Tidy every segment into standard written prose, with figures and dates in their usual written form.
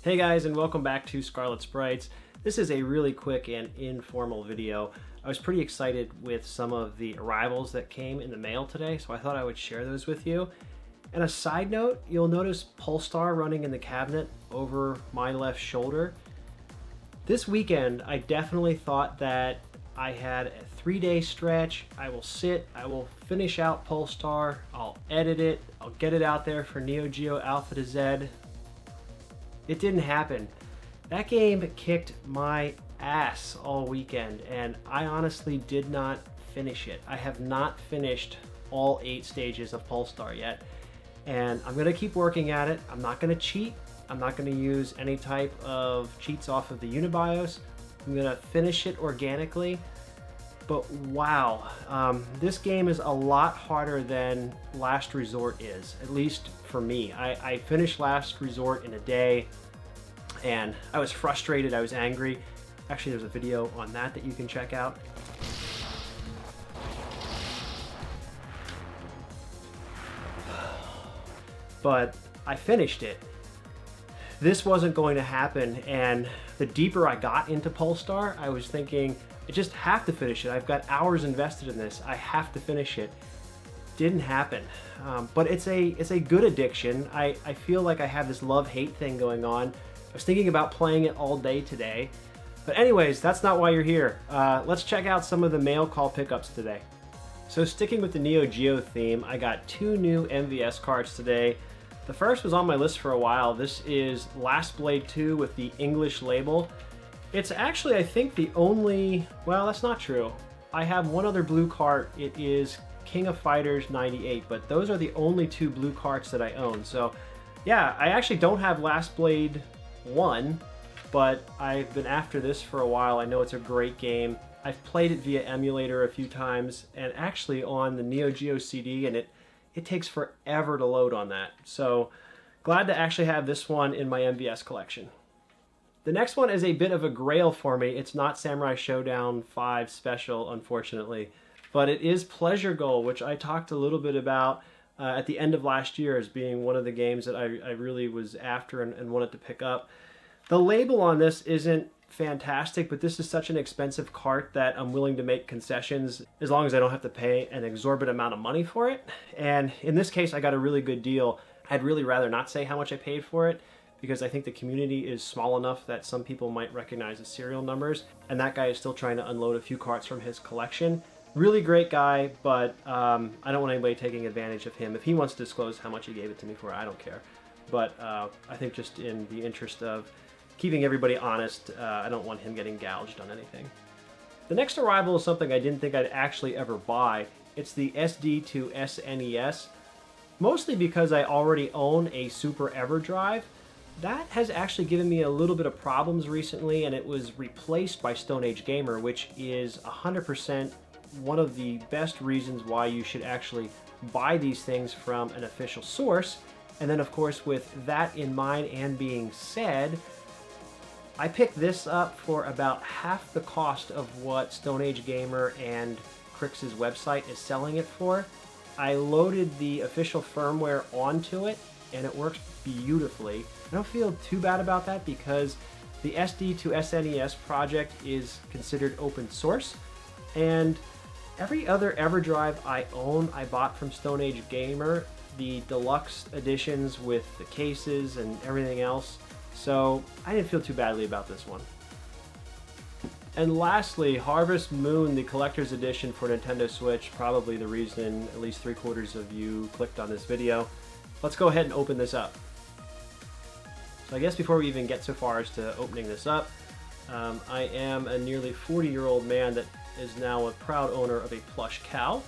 Hey guys, and welcome back to Scarlet Sprites. This is a really quick and informal video. I was pretty excited with some of the arrivals that came in the mail today, so I thought I would share those with you. And a side note, you'll notice Pulstar running in the cabinet over my left shoulder. This weekend, I definitely thought that I had a 3-day stretch. I will finish out Pulstar, I'll edit it, I'll get it out there for Neo Geo Alpha to Z. It didn't happen. That game kicked my ass all weekend, and I honestly did not finish it. I have not finished all 8 stages of Pulstar yet, and I'm gonna keep working at it. I'm not gonna cheat. I'm not gonna use any type of cheats off of the Unibios. I'm gonna finish it organically, but wow, this game is a lot harder than Last Resort is, at least for me. I finished Last Resort in a day, and I was frustrated, I was angry. Actually, there's a video on that you can check out. But I finished it. This wasn't going to happen, and the deeper I got into Pulstar, I was thinking, I just have to finish it. I've got hours invested in this. I have to finish it. Didn't happen. But it's a good addiction. I feel like I have this love-hate thing going on. I was thinking about playing it all day today. But anyways, that's not why you're here. Let's check out some of the mail call pickups today. So sticking with the Neo Geo theme, I got 2 new MVS cards today. The first was on my list for a while. This is Last Blade 2 with the English label. It's actually, I think, the only... Well, that's not true. I have one other blue cart. It is King of Fighters 98, but those are the only 2 blue carts that I own. So yeah, I actually don't have Last Blade 1, but I've been after this for a while. I know it's a great game. I've played it via emulator a few times, and actually on the Neo Geo CD, and it takes forever to load on that. So glad to actually have this one in my MVS collection. The next one is a bit of a grail for me. It's not Samurai Showdown 5 Special, unfortunately, but it is Pleasure Goal, which I talked a little bit about at the end of last year as being one of the games that I really was after and wanted to pick up. The label on this isn't fantastic, but this is such an expensive cart that I'm willing to make concessions as long as I don't have to pay an exorbitant amount of money for it. And in this case, I got a really good deal. I'd really rather not say how much I paid for it, because I think the community is small enough that some people might recognize the serial numbers, and that guy is still trying to unload a few carts from his collection. Really great guy, but I don't want anybody taking advantage of him. If he wants to disclose how much he gave it to me for, I don't care. But I think just in the interest of keeping everybody honest, I don't want him getting gouged on anything. The next arrival is something I didn't think I'd actually ever buy. It's the SD to SNES, mostly because I already own a Super Everdrive. That has actually given me a little bit of problems recently, and it was replaced by Stone Age Gamer, which is 100% one of the best reasons why you should actually buy these things from an official source. And then of course, with that in mind and being said, I picked this up for about half the cost of what Stone Age Gamer and Crix's website is selling it for. I loaded the official firmware onto it, and it works beautifully. I don't feel too bad about that because the SD to SNES project is considered open source, and every other Everdrive I own I bought from Stone Age Gamer, the deluxe editions with the cases and everything else, so I didn't feel too badly about this one. And lastly, Harvest Moon, the collector's edition for Nintendo Switch, probably the reason at least 3/4 of you clicked on this video. Let's go ahead and open this up. So I guess before we even get so far as to opening this up, I am a nearly 40-year-old man that is now a proud owner of a plush cow.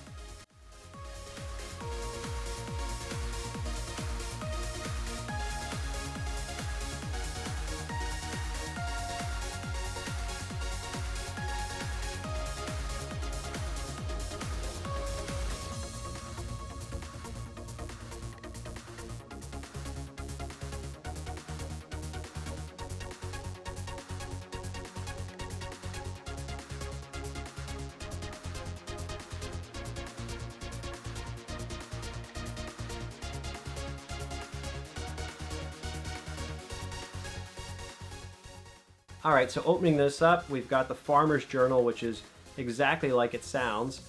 All right, so opening this up, we've got the Farmer's Journal, which is exactly like it sounds.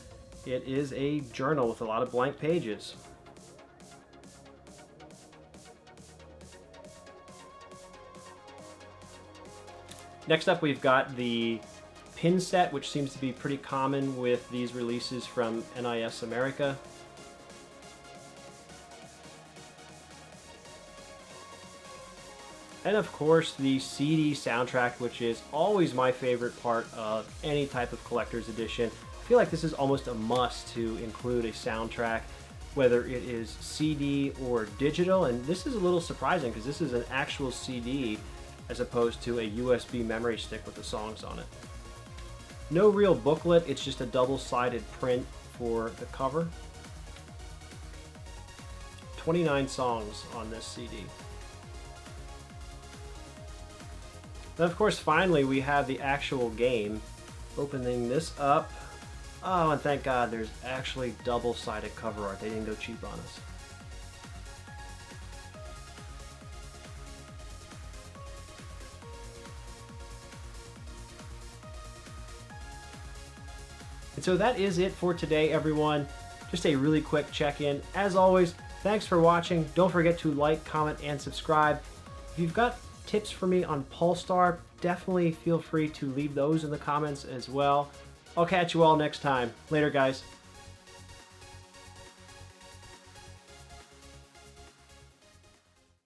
It is a journal with a lot of blank pages. Next up, we've got the pin set, which seems to be pretty common with these releases from NIS America. And of course, the CD soundtrack, which is always my favorite part of any type of collector's edition. I feel like this is almost a must to include a soundtrack, whether it is CD or digital. And this is a little surprising because this is an actual CD as opposed to a USB memory stick with the songs on it. No real booklet, it's just a double-sided print for the cover. 29 songs on this CD. Then of course finally we have the actual game. Opening this up. Oh, and thank God there's actually double-sided cover art. They didn't go cheap on us. And so that is it for today, everyone. Just a really quick check-in. As always, thanks for watching. Don't forget to like, comment, and subscribe. If you've got tips for me on Pulstar, definitely feel free to leave those in the comments as well. I'll catch you all next time. Later, guys.